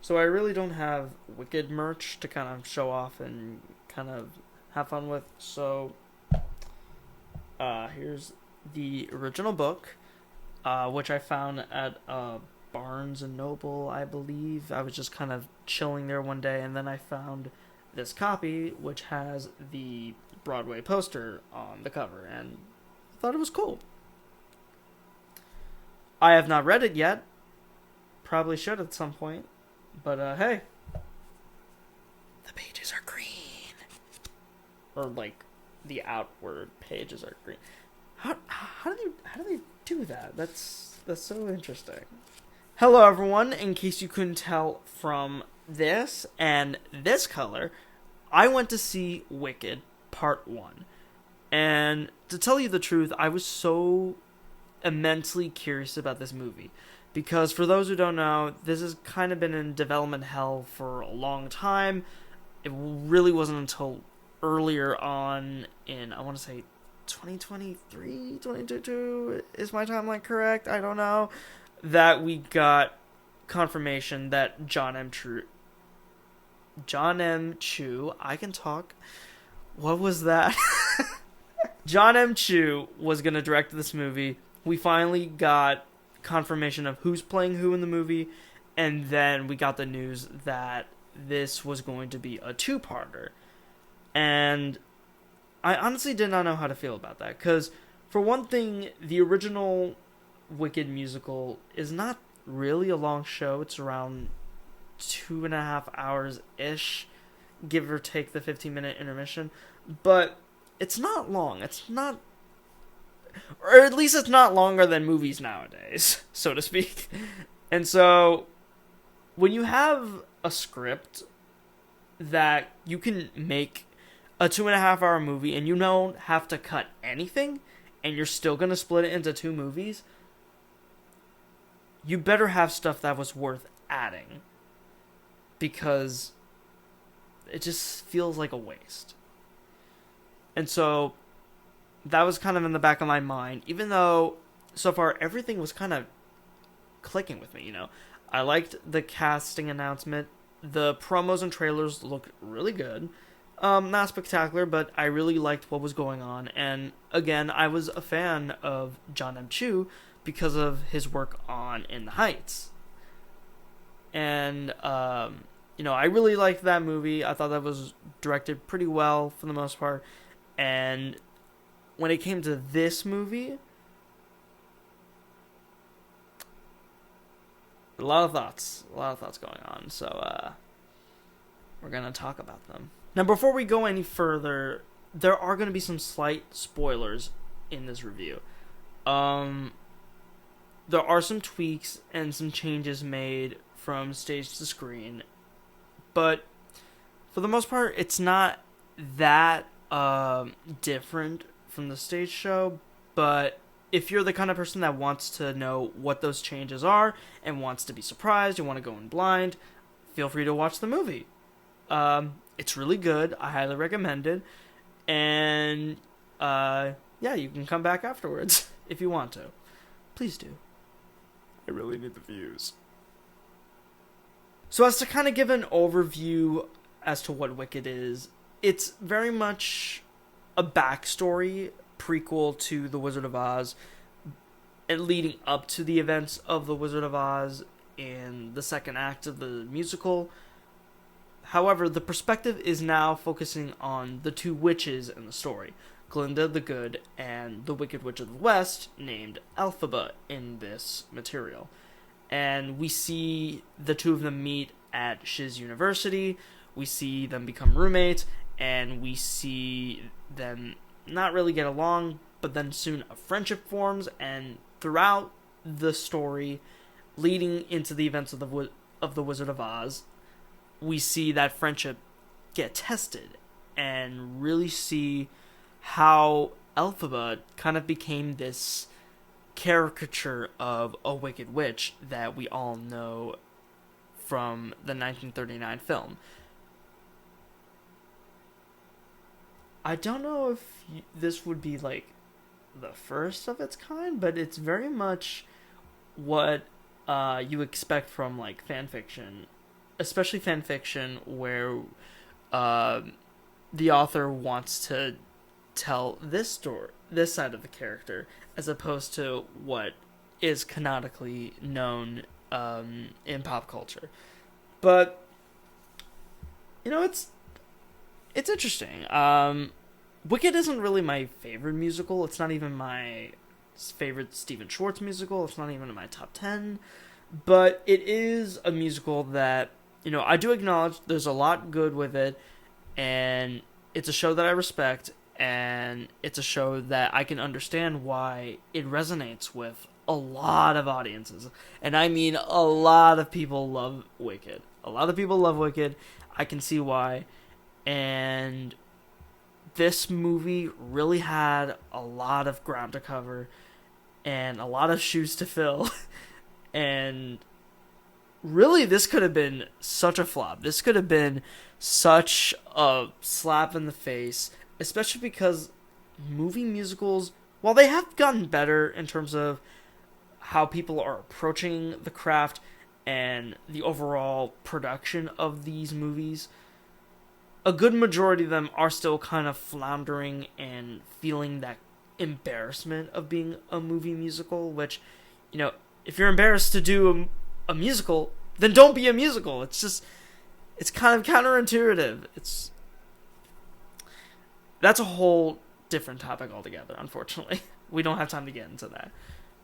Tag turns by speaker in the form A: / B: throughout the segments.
A: So I really don't have Wicked merch to kind of show off and kind of have fun with. So here's the original book, which I found at Barnes and Noble, I believe. I was just kind of chilling there one day, and then I found this copy, which has the Broadway poster on the cover, and I thought it was cool. I have not read it yet. Probably should at some point. But hey, the pages are green. Or like the outward pages are green. How do they do that? That's so interesting. Hello everyone. In case you couldn't tell from this and this color, I went to see Wicked Part 1. And to tell you the truth, I was so immensely curious about this movie. Because for those who don't know, this has kind of been in development hell for a long time. It really wasn't until earlier on in, I want to say, 2023, 2022, is my timeline correct? I don't know. That we got confirmation that John M. Chu, I can talk. What was that? John M. Chu was going to direct this movie. We finally got confirmation of who's playing who in the movie, and then we got the news that this was going to be a two-parter. And I honestly did not know how to feel about that, because for one thing, the original Wicked musical is not really a long show. It's around 2.5 hours-ish, give or take the 15-minute intermission, but it's not long. It's not, or at least it's not longer than movies nowadays, so to speak. And so, when you have a script that you can make a 2.5 hour movie and you don't have to cut anything, and you're still going to split it into two movies, you better have stuff that was worth adding. Because it just feels like a waste. And so, that was kind of in the back of my mind, even though so far everything was kind of clicking with me, you know. I liked the casting announcement. The promos and trailers looked really good. Not spectacular, but I really liked what was going on. And again, I was a fan of John M. Chu because of his work on In the Heights. And, I really liked that movie. I thought that was directed pretty well for the most part. And when it came to this movie, a lot of thoughts going on. So, we're going to talk about them. Now, before we go any further, there are going to be some slight spoilers in this review. There are some tweaks and some changes made from stage to screen, but for the most part, it's not that different from the stage show. But if you're the kind of person that wants to know what those changes are and wants to be surprised, you want to go in blind, feel free to watch the movie. It's really good. I highly recommend it. And, you can come back afterwards if you want to. Please do. I really need the views. So as to kind of give an overview as to what Wicked is, it's very much a backstory prequel to The Wizard of Oz, and leading up to the events of The Wizard of Oz in the second act of the musical. However, the perspective is now focusing on the two witches in the story, Glinda the Good and the Wicked Witch of the West, named Elphaba in this material. And we see the two of them meet at Shiz University, we see them become roommates, and we see them not really get along, but then soon a friendship forms, and throughout the story, leading into the events of the Wizard of Oz, we see that friendship get tested, and really see how Elphaba kind of became this caricature of a wicked witch that we all know from the 1939 film. I don't know if this would be like the first of its kind, but it's very much what you expect from like fan fiction especially fan fiction, where uh, the author wants to tell this story, this side of the character, as opposed to what is canonically known in pop culture. But it's interesting. Wicked isn't really my favorite musical. It's not even my favorite Stephen Schwartz musical. It's not even in my top 10. But it is a musical that, I do acknowledge there's a lot good with it, and it's a show that I respect, and it's a show that I can understand why it resonates with a lot of audiences. And I mean, a lot of people love Wicked. A lot of people love Wicked. I can see why. And this movie really had a lot of ground to cover and a lot of shoes to fill. And really, this could have been such a flop. This could have been such a slap in the face, especially because movie musicals, while they have gotten better in terms of how people are approaching the craft and the overall production of these movies, a good majority of them are still kind of floundering and feeling that embarrassment of being a movie musical, which, if you're embarrassed to do a musical, then don't be a musical. It's kind of counterintuitive. That's a whole different topic altogether, unfortunately. We don't have time to get into that.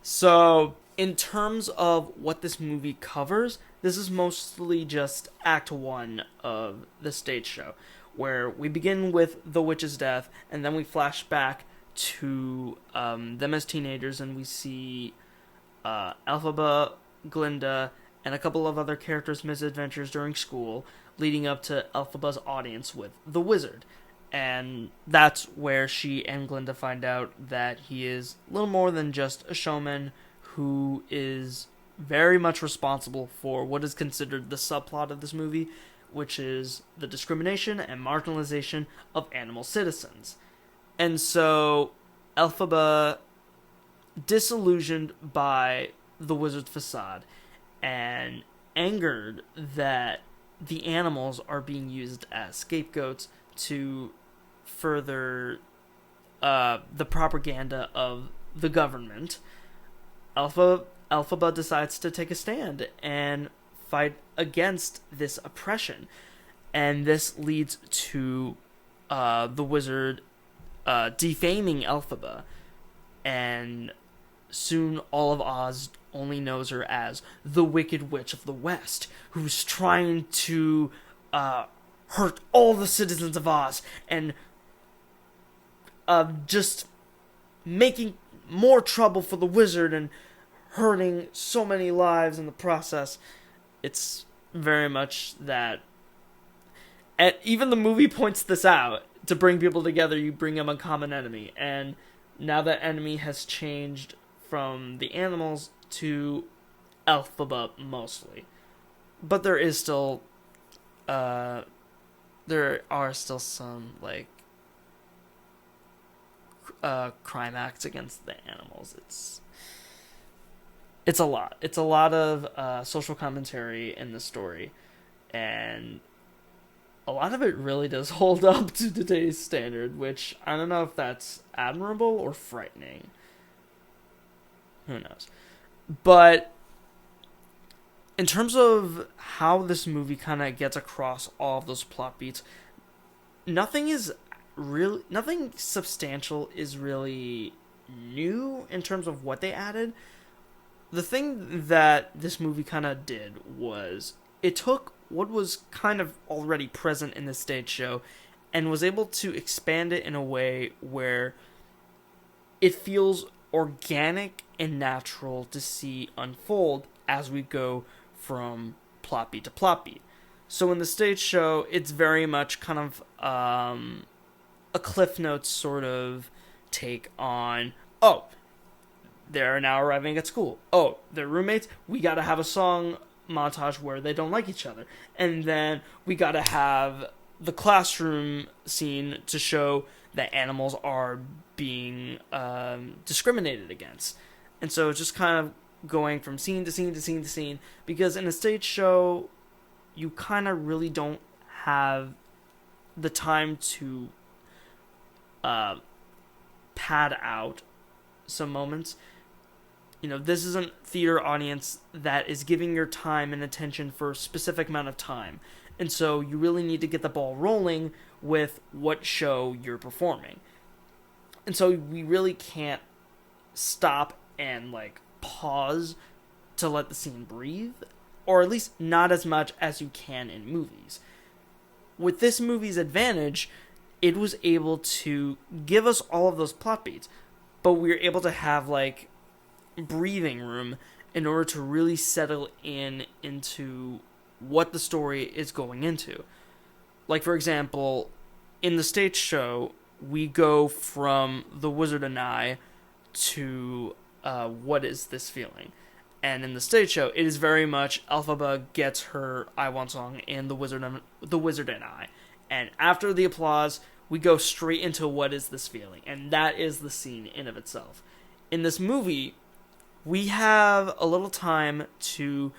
A: So, in terms of what this movie covers, this is mostly just Act 1 of the stage show, where we begin with the witch's death, and then we flash back to them as teenagers, and we see Elphaba, Glinda, and a couple of other characters' misadventures during school, leading up to Elphaba's audience with the wizard. And that's where she and Glinda find out that he is little more than just a showman who is very much responsible for what is considered the subplot of this movie, which is the discrimination and marginalization of animal citizens. And so, Elphaba, disillusioned by the wizard's facade and angered that the animals are being used as scapegoats to further the propaganda of the government, Elphaba decides to take a stand and fight against this oppression. And this leads to the wizard defaming Elphaba, and soon all of Oz only knows her as the Wicked Witch of the West, who's trying to hurt all the citizens of Oz and just making more trouble for the wizard and hurting so many lives in the process. It's very much that. And even the movie points this out. To bring people together, you bring them a common enemy. And now that enemy has changed from the animals to Elphaba mostly. But there is still there are still some crime acts against the animals. It's a lot. It's a lot of social commentary in the story, and a lot of it really does hold up to today's standard, which I don't know if that's admirable or frightening. Who knows? But in terms of how this movie kind of gets across all of those plot beats, nothing substantial is really new in terms of what they added. The thing that this movie kind of did was it took what was kind of already present in the stage show and was able to expand it in a way where it feels organic and natural to see unfold as we go from plot beat to plot beat. So in the stage show, it's very much kind of a Cliff Notes sort of take on, oh, they're now arriving at school. Oh, they're roommates. We gotta have a song montage where they don't like each other. And then we gotta have the classroom scene to show that animals are being discriminated against. And so it's just kind of going from scene to scene to scene to scene, because in a stage show, you kind of really don't have the time to pad out some moments. This is a theater audience that is giving your time and attention for a specific amount of time. And so you really need to get the ball rolling with what show you're performing. And so we really can't stop and pause to let the scene breathe, or at least not as much as you can in movies. With this movie's advantage, it was able to give us all of those plot beats, but we were able to have breathing room in order to really settle into what the story is going into. For example, in the stage show, we go from The Wizard and I to What Is This Feeling? And in the stage show, it is very much Elphaba gets her I Want song in The Wizard and I. And after the applause, we go straight into What Is This Feeling? And that is the scene in of itself. In this movie, we have a little time to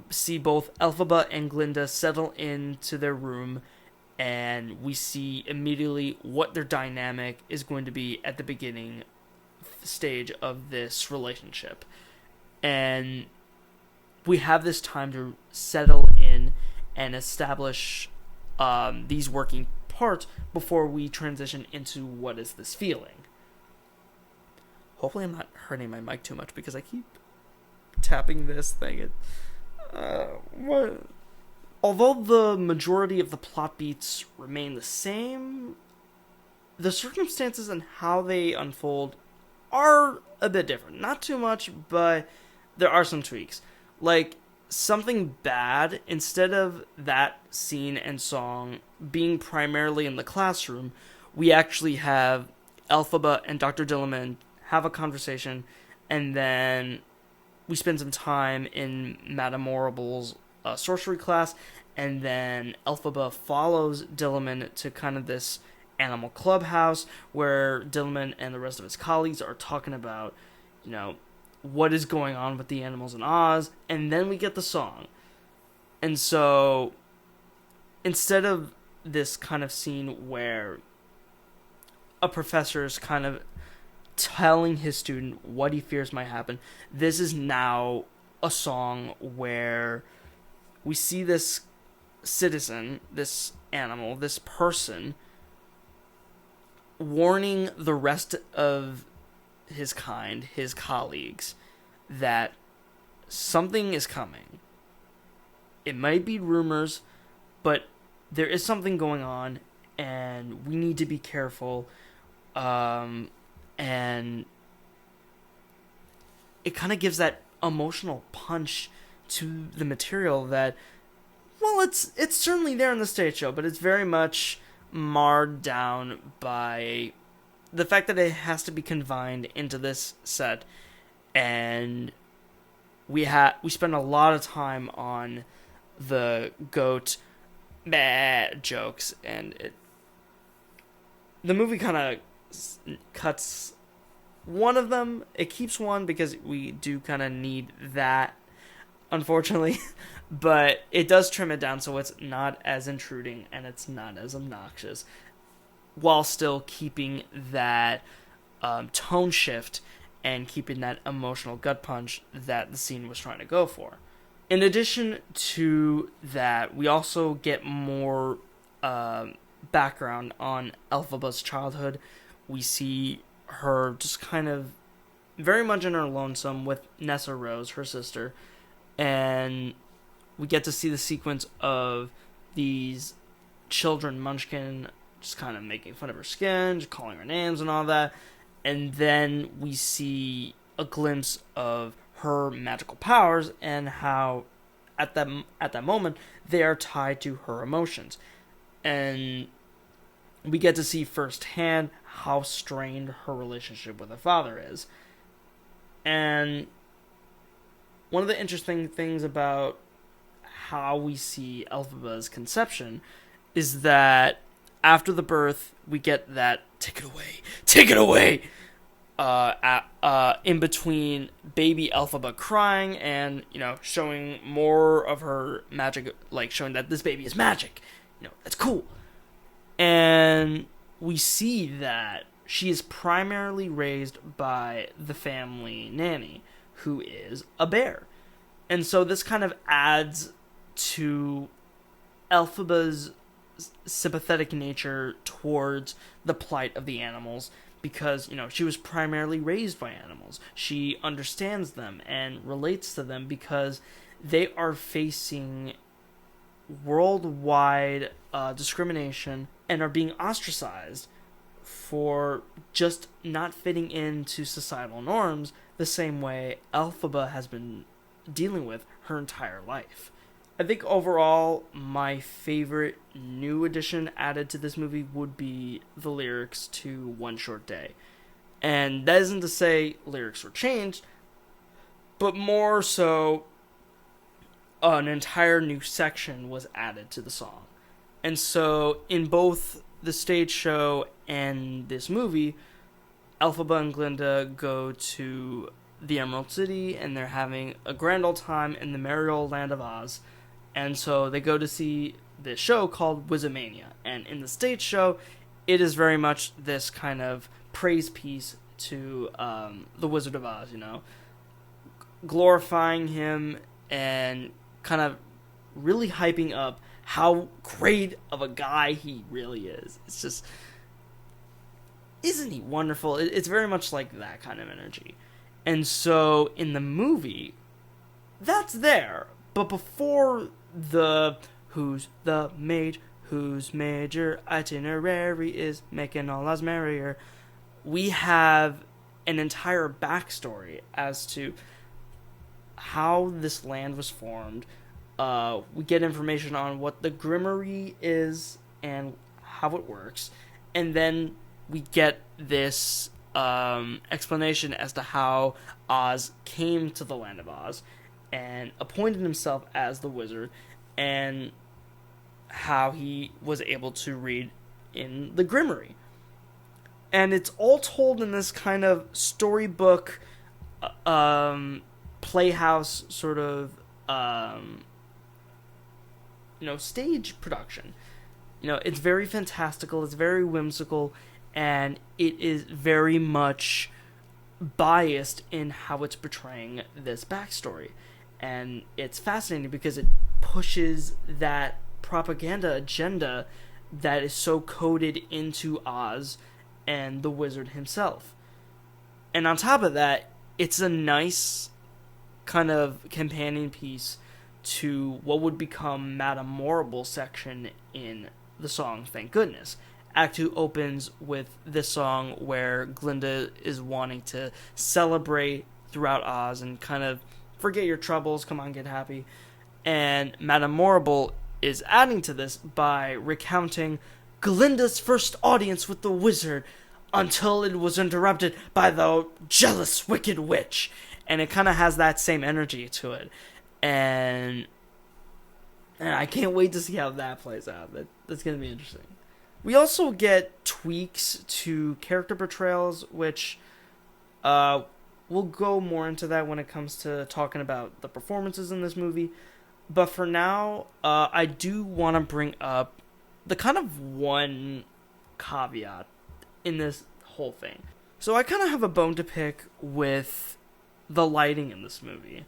A: see both Elphaba and Glinda settle into their room, and we see immediately what their dynamic is going to be at the beginning stage of this relationship. And we have this time to settle in and establish these working parts before we transition into What Is This Feeling? Hopefully I'm not hurting my mic too much because I keep tapping this thing. Although the majority of the plot beats remain the same, the circumstances and how they unfold are a bit different. Not too much, but there are some tweaks. Something bad, instead of that scene and song being primarily in the classroom, we actually have Elphaba and Dr. Dilliman have a conversation, and then we spend some time in Madame Morrible's sorcery class, and then Elphaba follows Dilliman to kind of this animal clubhouse where Dilliman and the rest of his colleagues are talking about, what is going on with the animals in Oz, and then we get the song. And so, instead of this kind of scene where a professor is kind of telling his student what he fears might happen, this is now a song where we see this citizen, this animal, this person, warning the rest of his kind, his colleagues, that something is coming. It might be rumors, but there is something going on, and we need to be careful. And it kind of gives that emotional punch to the material that, well, it's certainly there in the stage show, but it's very much marred down by the fact that it has to be confined into this set, and we spend a lot of time on the goat jokes, and the movie kind of cuts one of them. It keeps one because we do kind of need that, unfortunately, but it does trim it down so it's not as intruding and it's not as obnoxious, while still keeping that tone shift and keeping that emotional gut punch that the scene was trying to go for. In addition to that, we also get more background on Elphaba's childhood. We see her just kind of very much in her lonesome with Nessa Rose, her sister, and we get to see the sequence of these children Munchkin just kind of making fun of her skin, just calling her names and all that, and then we see a glimpse of her magical powers and how at that moment they are tied to her emotions, and we get to see firsthand how strained her relationship with her father is. And one of the interesting things about how we see Elphaba's conception is that after the birth, we get that take it away in between baby Elphaba crying and, showing more of her magic, like showing that this baby is magic. That's cool. And we see that she is primarily raised by the family nanny, who is a bear. And so this kind of adds to Elphaba's sympathetic nature towards the plight of the animals, because, she was primarily raised by animals. She understands them and relates to them because they are facing worldwide discrimination and are being ostracized for just not fitting into societal norms the same way Elphaba has been dealing with her entire life. I think overall, my favorite new addition added to this movie would be the lyrics to One Short Day. And that isn't to say lyrics were changed, but more so an entire new section was added to the song. And so in both the stage show and this movie, Elphaba and Glinda go to the Emerald City and they're having a grand old time in the merry old land of Oz. And so they go to see this show called Wizardmania. And in the stage show, it is very much this kind of praise piece to the Wizard of Oz, glorifying him and kind of really hyping up how great of a guy he really is. It's just, isn't he wonderful? It's very much like that kind of energy. And so in the movie, that's there. But before the who's the mage, whose major itinerary is making all us merrier, we have an entire backstory as to how this land was formed. We get information on what the Grimmery is and how it works, and then we get this explanation as to how Oz came to the land of Oz and appointed himself as the wizard, and how he was able to read in the Grimmery. And it's all told in this kind of storybook, playhouse sort of, stage production. It's very fantastical, it's very whimsical, and it is very much biased in how it's portraying this backstory. And it's fascinating because it pushes that propaganda agenda that is so coded into Oz and the wizard himself. And on top of that, it's a nice kind of companion piece to what would become Madame Morrible section in the song Thank Goodness. Act 2 opens with this song where Glinda is wanting to celebrate throughout Oz and kind of forget your troubles, come on, get happy. And Madame Morrible is adding to this by recounting Glinda's first audience with the wizard until it was interrupted by the jealous, wicked witch. And it kind of has that same energy to it. And I can't wait to see how that plays out. That's going to be interesting. We also get tweaks to character portrayals, which we'll go more into that when it comes to talking about the performances in this movie. But for now, I do want to bring up the kind of one caveat in this whole thing. So I kind of have a bone to pick with the lighting in this movie.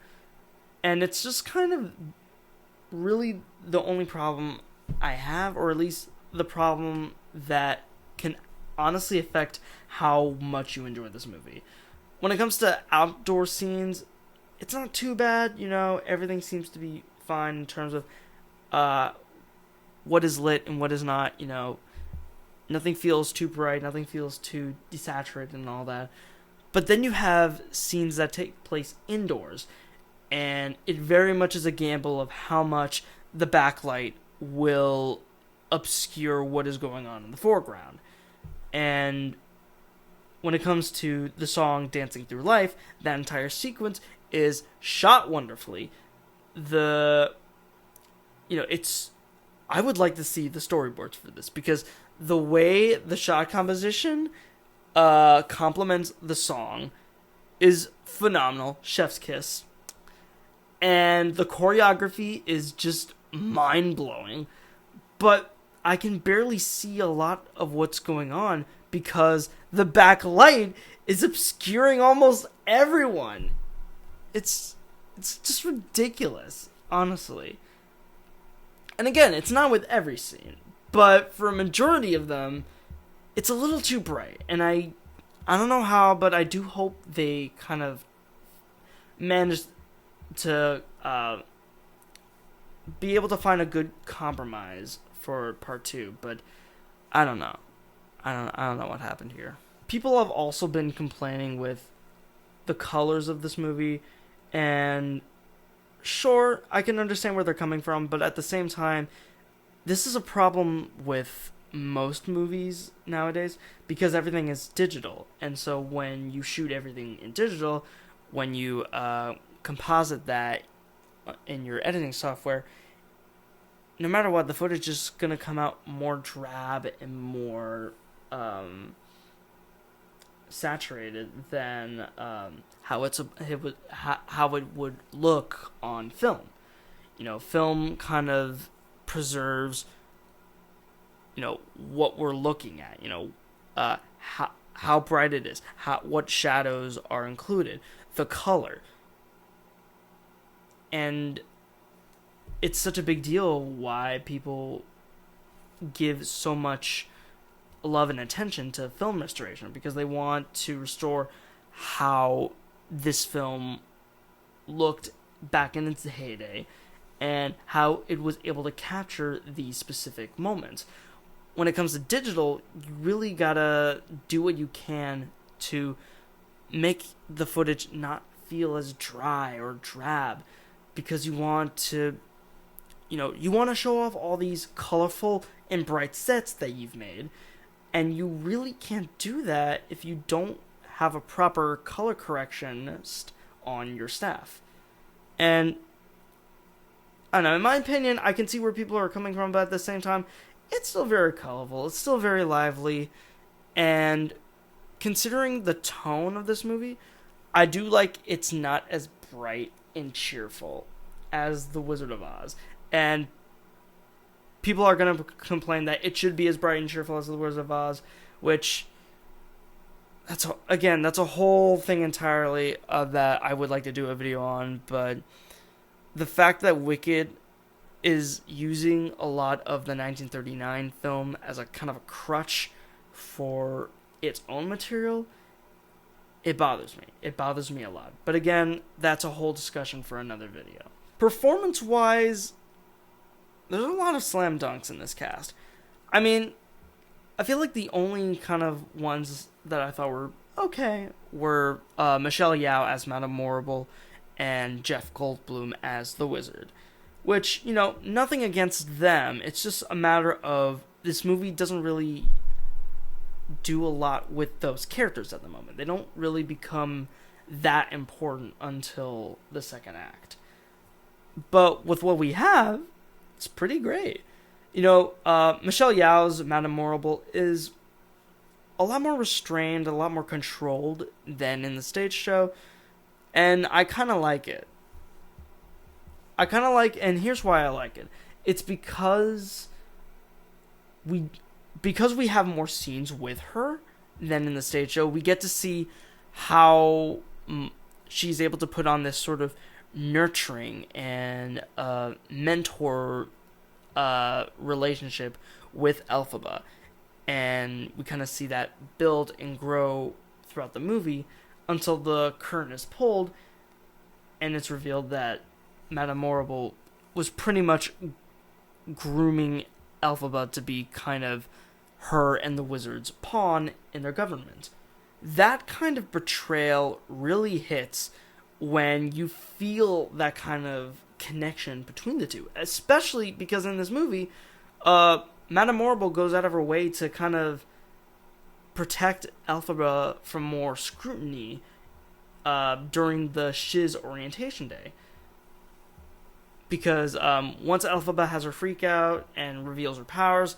A: And it's just kind of really the only problem I have, or at least the problem that can honestly affect how much you enjoy this movie. When it comes to outdoor scenes, it's not too bad, everything seems to be fine in terms of what is lit and what is not, nothing feels too bright, nothing feels too desaturated and all that. But then you have scenes that take place indoors, and it very much is a gamble of how much the backlight will obscure what is going on in the foreground. And when it comes to the song Dancing Through Life, that entire sequence is shot wonderfully. I would like to see the storyboards for this, because the way the shot composition complements the song, is phenomenal. Chef's kiss. And the choreography is just mind-blowing. But I can barely see a lot of what's going on because the backlight is obscuring almost everyone. It's just ridiculous, honestly. And again, it's not with every scene, but for a majority of them, it's a little too bright. And I don't know how, but I do hope they kind of manage to be able to find a good compromise for part 2, but I don't know. I don't know what happened here. People have also been complaining with the colors of this movie, and sure, I can understand where they're coming from, but at the same time, this is a problem with most movies nowadays because everything is digital, and so when you shoot everything in digital, when you composite that in your editing software, no matter what, the footage is going to come out more drab and more saturated than how it would look on film. You know, film kind of preserves, you know, what we're looking at. You know, how bright it is, what shadows are included, the color, and it's such a big deal why people give so much love and attention to film restoration, because they want to restore how this film looked back in its heyday and how it was able to capture these specific moments. When it comes to digital, you really gotta do what you can to make the footage not feel as dry or drab, because you want to, you know, you want to show off all these colorful and bright sets that you've made, and you really can't do that if you don't have a proper color correctionist on your staff. And I don't know, in my opinion, I can see where people are coming from, but at the same time, it's still very colorful, it's still very lively, and considering the tone of this movie, I do like it's not as bright and cheerful as The Wizard of Oz. And people are going to complain that it should be as bright and cheerful as The Wizard of Oz, which, that's a whole thing entirely that I would like to do a video on. But the fact that Wicked is using a lot of the 1939 film as a kind of a crutch for its own material, it bothers me. It bothers me a lot. But again, that's a whole discussion for another video. Performance-wise, there's a lot of slam dunks in this cast. I mean, I feel like the only kind of ones that I thought were okay were Michelle Yeoh as Madame Morrible and Jeff Goldblum as the Wizard. Which, you know, nothing against them. It's just a matter of this movie doesn't really do a lot with those characters at the moment. They don't really become that important until the second act. But with what we have, it's pretty great. You know, Michelle Yeoh's Madame Morrible is a lot more restrained, a lot more controlled than in the stage show, and I kind of like it. And here's why I like it. It's because we have more scenes with her than in the stage show. We get to see how she's able to put on this sort of nurturing and mentor relationship with Elphaba, and we kind of see that build and grow throughout the movie until the curtain is pulled and it's revealed that Madame Morrible was pretty much grooming Elphaba to be kind of her and the Wizard's pawn in their government. That kind of betrayal really hits when you feel that kind of connection between the two, especially because in this movie, Madame Morrible goes out of her way to kind of protect Elphaba from more scrutiny during the Shiz orientation day. Because once Elphaba has her freak out and reveals her powers,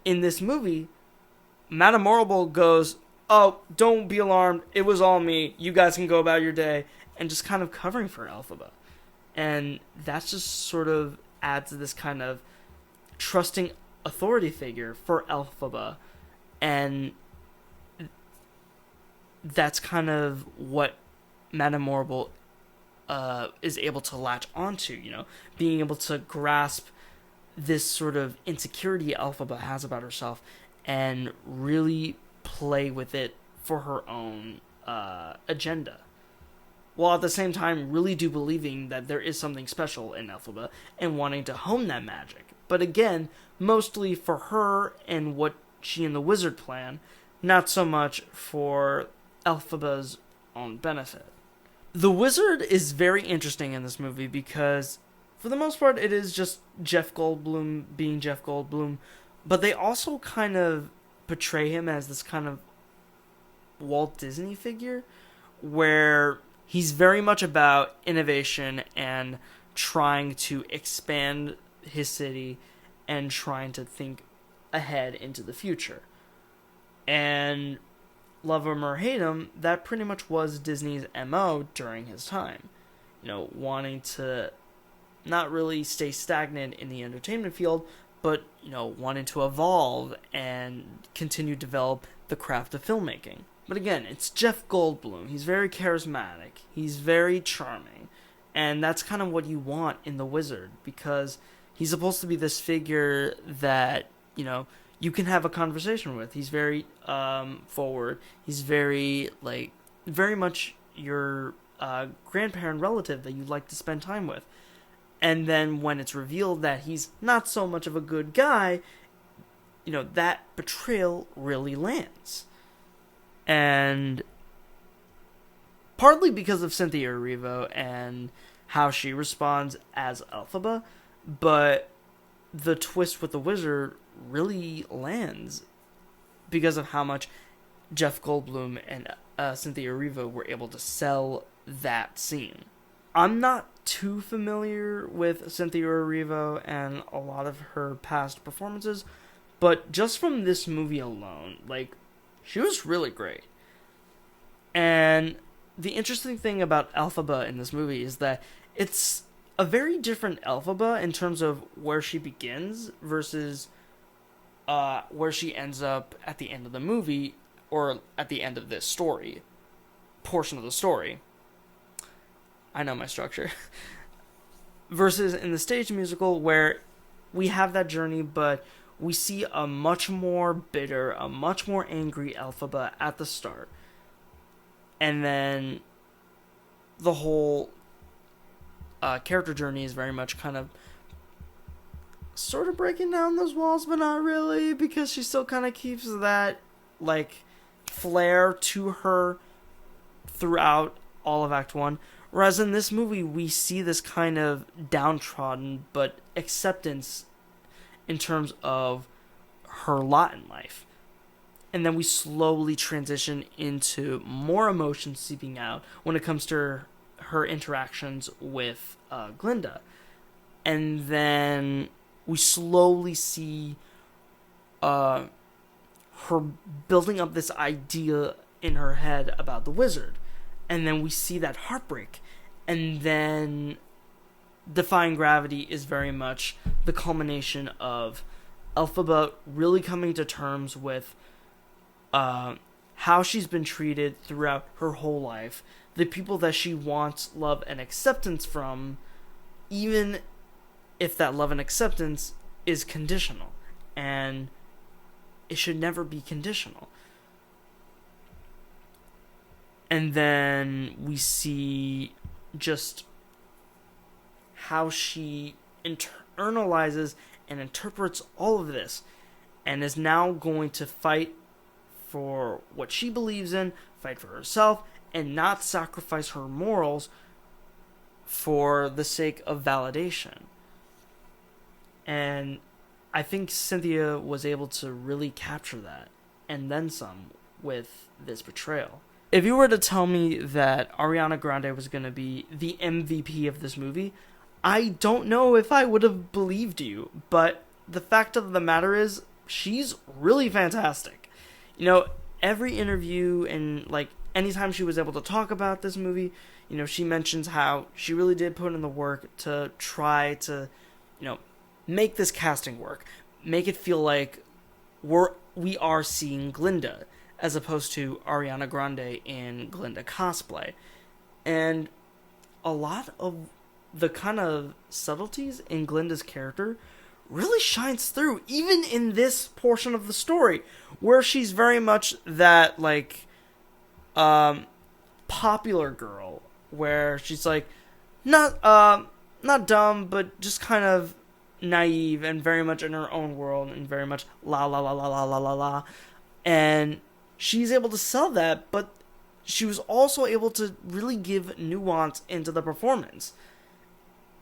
A: in this movie, Madame Morrible goes, oh, don't be alarmed, it was all me, you guys can go about your day, and just kind of covering for Elphaba. And that's just sort of adds this kind of trusting authority figure for Elphaba, and that's kind of what Madame Morrible is able to latch onto, being able to grasp this sort of insecurity Elphaba has about herself and really play with it for her own agenda. While at the same time really do believing that there is something special in Elphaba and wanting to hone that magic. But again, mostly for her and what she and the wizard plan, not so much for Elphaba's own benefit. The wizard is very interesting in this movie because, for the most part, it is just Jeff Goldblum being Jeff Goldblum, but they also kind of portray him as this kind of Walt Disney figure, where he's very much about innovation and trying to expand his city and trying to think ahead into the future. And love him or hate him, that pretty much was Disney's MO during his time. Wanting to not really stay stagnant in the entertainment field, but, wanting to evolve and continue to develop the craft of filmmaking. But again, it's Jeff Goldblum. He's very charismatic. He's very charming. And that's kind of what you want in the wizard, because he's supposed to be this figure that, you can have a conversation with. He's very forward. He's very much your grandparent relative that you'd like to spend time with. And then when it's revealed that he's not so much of a good guy, that betrayal really lands. And partly because of Cynthia Erivo and how she responds as Elphaba, but the twist with the wizard really lands because of how much Jeff Goldblum and Cynthia Erivo were able to sell that scene. I'm not too familiar with Cynthia Erivo and a lot of her past performances, but just from this movie alone, she was really great. And the interesting thing about Elphaba in this movie is that it's a very different Elphaba in terms of where she begins versus where she ends up at the end of the movie, or at the end of this portion of the story. I know my structure. Versus in the stage musical, where we have that journey, but we see a much more bitter, a much more angry Elphaba at the start. And then the whole character journey is very much kind of sort of breaking down those walls, but not really, because she still kind of keeps that flair to her throughout all of Act 1. Whereas in this movie, we see this kind of downtrodden but acceptance in terms of her lot in life. And then we slowly transition into more emotion seeping out when it comes to her interactions with Glinda. And then we slowly see her building up this idea in her head about the wizard. And then we see that heartbreak. And then Defying Gravity is very much the culmination of Elphaba really coming to terms with how she's been treated throughout her whole life. The people that she wants love and acceptance from, even if that love and acceptance is conditional. And it should never be conditional. And then we see just how she internalizes and interprets all of this, and is now going to fight for what she believes in, fight for herself, and not sacrifice her morals for the sake of validation. And I think Cynthia was able to really capture that, and then some, with this portrayal. If you were to tell me that Ariana Grande was going to be the MVP of this movie, I don't know if I would have believed you, but the fact of the matter is, she's really fantastic. every interview and like anytime she was able to talk about this movie, she mentions how she really did put in the work to try to, make this casting work, make it feel like we are seeing Glinda as opposed to Ariana Grande in Glinda cosplay. And a lot of the kind of subtleties in Glinda's character really shines through, even in this portion of the story, where she's very much that, like, popular girl, where she's, like, not dumb, but just kind of naive and very much in her own world and very much la la la la la la la la. And she's able to sell that, but she was also able to really give nuance into the performance.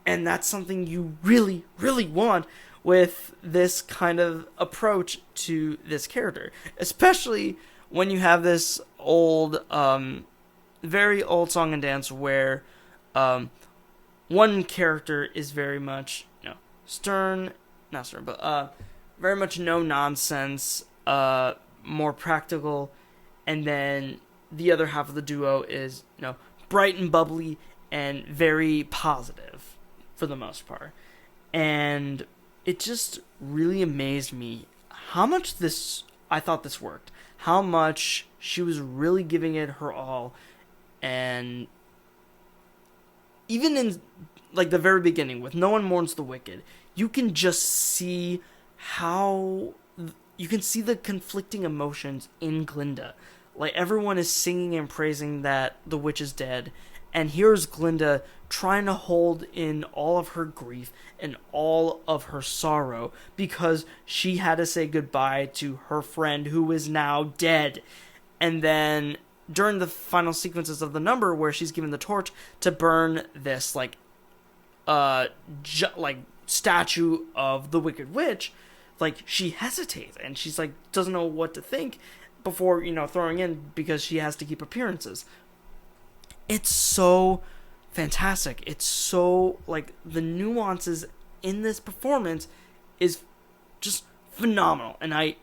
A: And that's something you really, really want with this kind of approach to this character. Especially when you have this old, very old song and dance where one character is very much, not stern, but very much no nonsense, more practical, and then the other half of the duo is, bright and bubbly and very positive for the most part. And it just really amazed me how much I thought this worked. How much she was really giving it her all. And even in, like, the very beginning with No One Mourns the Wicked, you can just see you can see the conflicting emotions in Glinda. Like, everyone is singing and praising that the witch is dead, and here's Glinda trying to hold in all of her grief and all of her sorrow because she had to say goodbye to her friend who is now dead. And then during the final sequences of the number where she's given the torch to burn this, statue of the Wicked Witch, like, she hesitates and she's like, doesn't know what to think before, throwing in, because she has to keep appearances. It's so fantastic. It's so, like, the nuances in this performance is just phenomenal. And I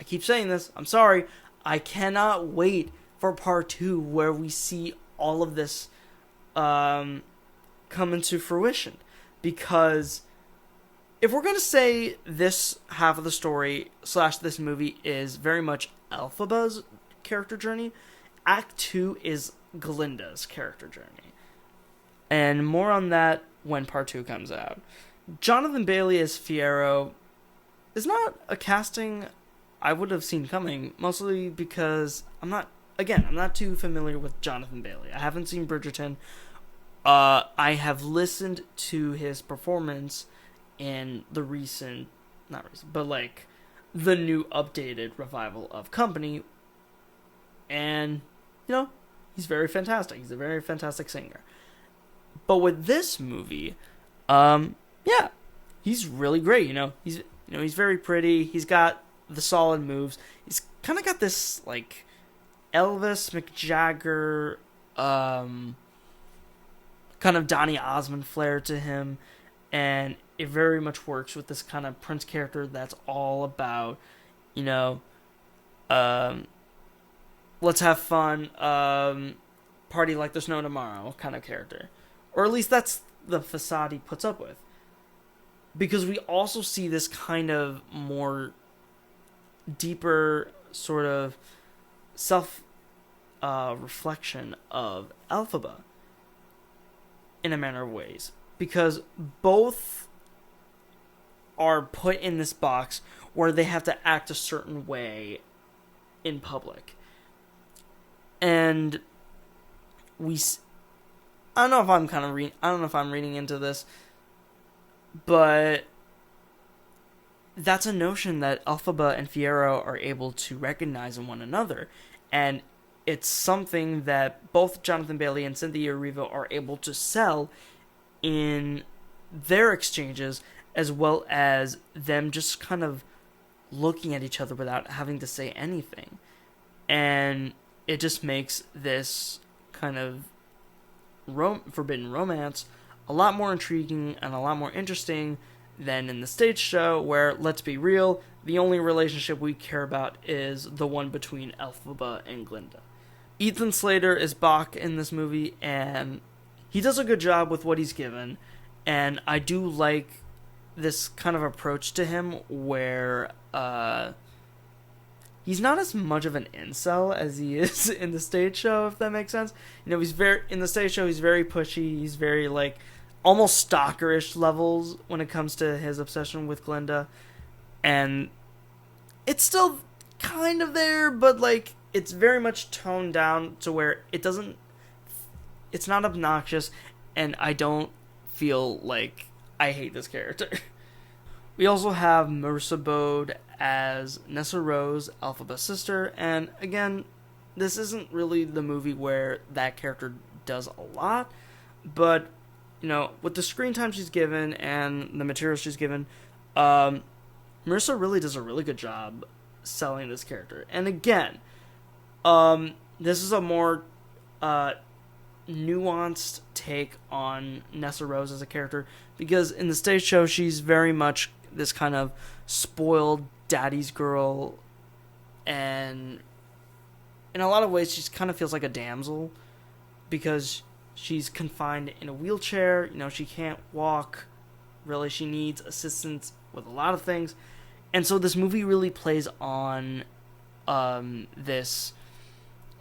A: keep saying this, I'm sorry, I cannot wait for part 2 where we see all of this come into fruition. Because if we're going to say this half of the story / this movie is very much Elphaba's character journey, Act 2 is Glinda's character journey. And more on that when part 2 comes out. Jonathan Bailey as Fiyero is not a casting I would have seen coming, mostly because I'm not too familiar with Jonathan Bailey. I haven't seen Bridgerton. I have listened to his performance in the the new updated revival of Company, and he's very fantastic. He's a very fantastic singer. But with this movie, he's really great. He's very pretty. He's got the solid moves. He's kind of got this like Elvis McJagger, kind of Donny Osmond flair to him, and it very much works with this kind of Prince character that's all about, let's have fun, party like there's no tomorrow kind of character. Or at least that's the facade he puts up with. Because we also see this kind of more deeper sort of self-reflection of Elphaba in a manner of ways. Because both are put in this box where they have to act a certain way in public. And I don't know if I'm reading into this, but that's a notion that Elphaba and Fiyero are able to recognize in one another, and it's something that both Jonathan Bailey and Cynthia Erivo are able to sell in their exchanges, as well as them just kind of looking at each other without having to say anything. And it just makes this kind of forbidden romance a lot more intriguing and a lot more interesting than in the stage show, where, let's be real, the only relationship we care about is the one between Elphaba and Glinda. Ethan Slater is Bach in this movie, and he does a good job with what he's given, and I do like this kind of approach to him where he's not as much of an incel as he is in the stage show, if that makes sense. He's very, in the stage show, he's very pushy, he's very, like, almost stalkerish levels when it comes to his obsession with Glinda, and it's still kind of there, but, like, it's very much toned down to where it's not obnoxious, and I don't feel like I hate this character. We also have Marissa Bode as Nessa Rose, Elphaba's sister, and again, this isn't really the movie where that character does a lot, but, with the screen time she's given and the material she's given, Marissa really does a really good job selling this character. And again, this is a more nuanced take on Nessa Rose as a character, because in the stage show she's very much this kind of spoiled daddy's girl, and in a lot of ways she kind of feels like a damsel because she's confined in a wheelchair. She can't walk really, she needs assistance with a lot of things, and so this movie really plays on this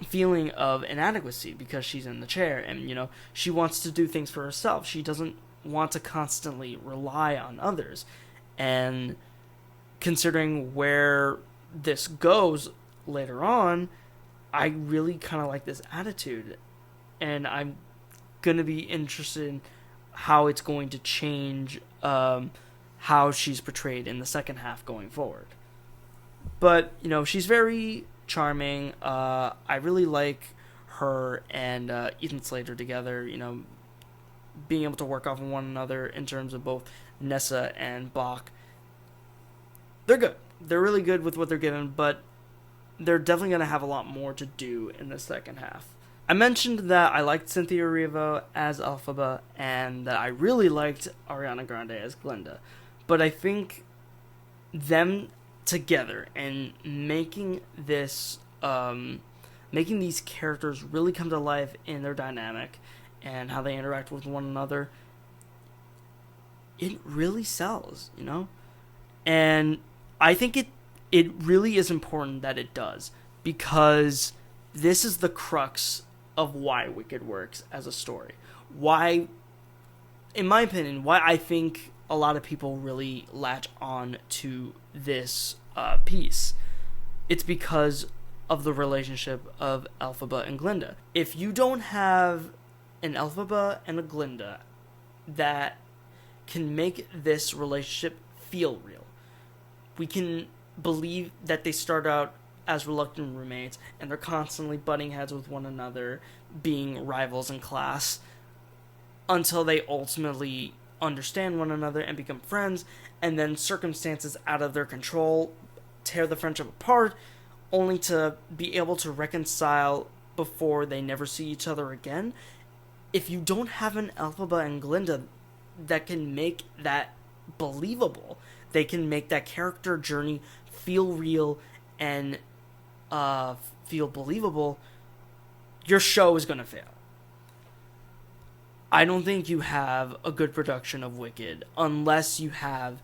A: feeling of inadequacy because she's in the chair, and she wants to do things for herself. She doesn't want to constantly rely on others, and considering where this goes later on, I really kind of like this attitude, and I'm gonna be interested in how it's going to change how she's portrayed in the second half going forward. But she's very charming. I really like her and Ethan Slater together, being able to work off of one another in terms of both Nessa and Bach. They're good. They're really good with what they're given, but they're definitely going to have a lot more to do in the second half. I mentioned that I liked Cynthia Erivo as Elphaba and that I really liked Ariana Grande as Glinda, but I think them together and making this making these characters really come to life in their dynamic and how they interact with one another, it really sells, and I think it really is important that it does, because this is the crux of why Wicked works as a story. Why, in my opinion, why I think a lot of people really latch on to this piece. It's because of the relationship of Elphaba and Glinda. If you don't have an Elphaba and a Glinda that can make this relationship feel real, we can believe that they start out as reluctant roommates and they're constantly butting heads with one another, being rivals in class, until they ultimately understand one another and become friends, and then circumstances out of their control tear the friendship apart, only to be able to reconcile before they never see each other again. If you don't have an Elphaba and Glinda that can make that believable, they can make that character journey feel real and feel believable, your show is going to fail. I don't think you have a good production of Wicked unless you have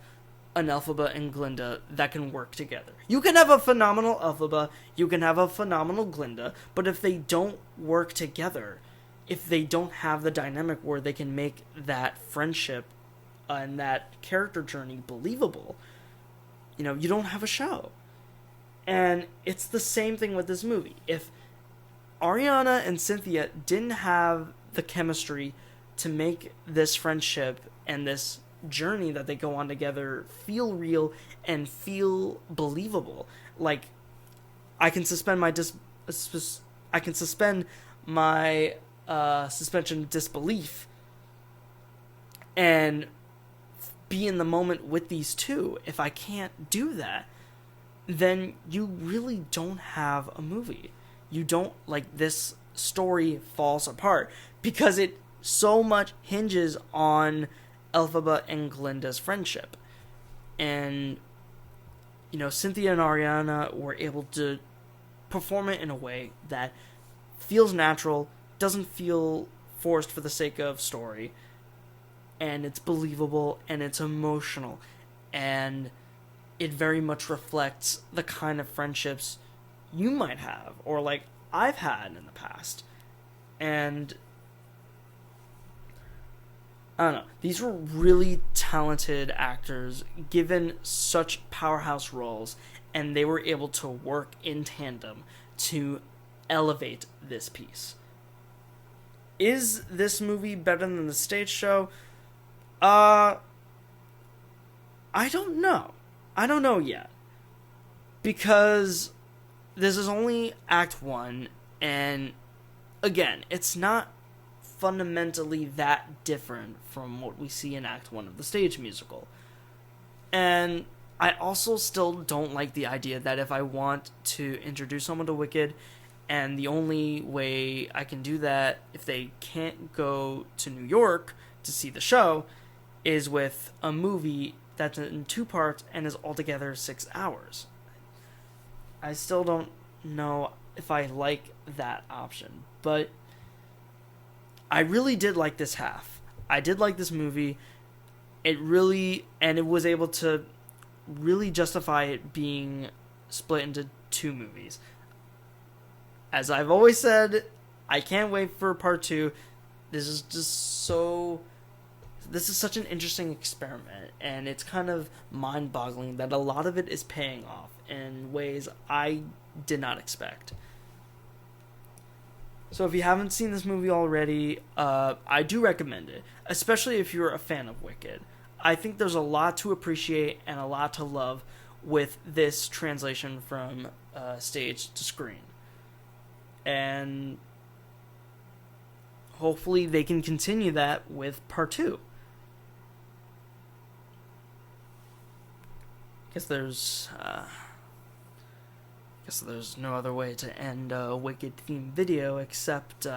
A: an Elphaba and Glinda that can work together. You can have a phenomenal Elphaba, you can have a phenomenal Glinda, but if they don't work together, if they don't have the dynamic where they can make that friendship and that character journey believable, you don't have a show. And it's the same thing with this movie. If Ariana and Cynthia didn't have the chemistry to make this friendship and this journey that they go on together feel real and feel believable, like I can suspend my suspension of disbelief and be in the moment with these two. If I can't do that, then you really don't have a movie. You don't, this story falls apart because it so much hinges on Elphaba and Glinda's friendship. And, Cynthia and Ariana were able to perform it in a way that feels natural, doesn't feel forced for the sake of story, and it's believable and it's emotional, and it very much reflects the kind of friendships you might have, or like I've had in the past. And I don't know, these were really talented actors given such powerhouse roles, and they were able to work in tandem to elevate this piece. Is this movie better than the stage show? I don't know. I don't know yet. Because this is only Act 1, and again, it's not fundamentally that different from what we see in Act 1 of the stage musical. And I also still don't like the idea that if I want to introduce someone to Wicked, and the only way I can do that if they can't go to New York to see the show is with a movie that's in 2 parts and is altogether 6 hours. I still don't know if I like that option, but I really did like this half. I did like this movie. It was able to really justify it being split into 2 movies. As I've always said, I can't wait for part 2. This is such an interesting experiment, and it's kind of mind-boggling that a lot of it is paying off in ways I did not expect. So if you haven't seen this movie already, I do recommend it, especially if you're a fan of Wicked. I think there's a lot to appreciate and a lot to love with this translation from stage to screen. And hopefully they can continue that with part 2. Guess there's no other way to end a Wicked themed video except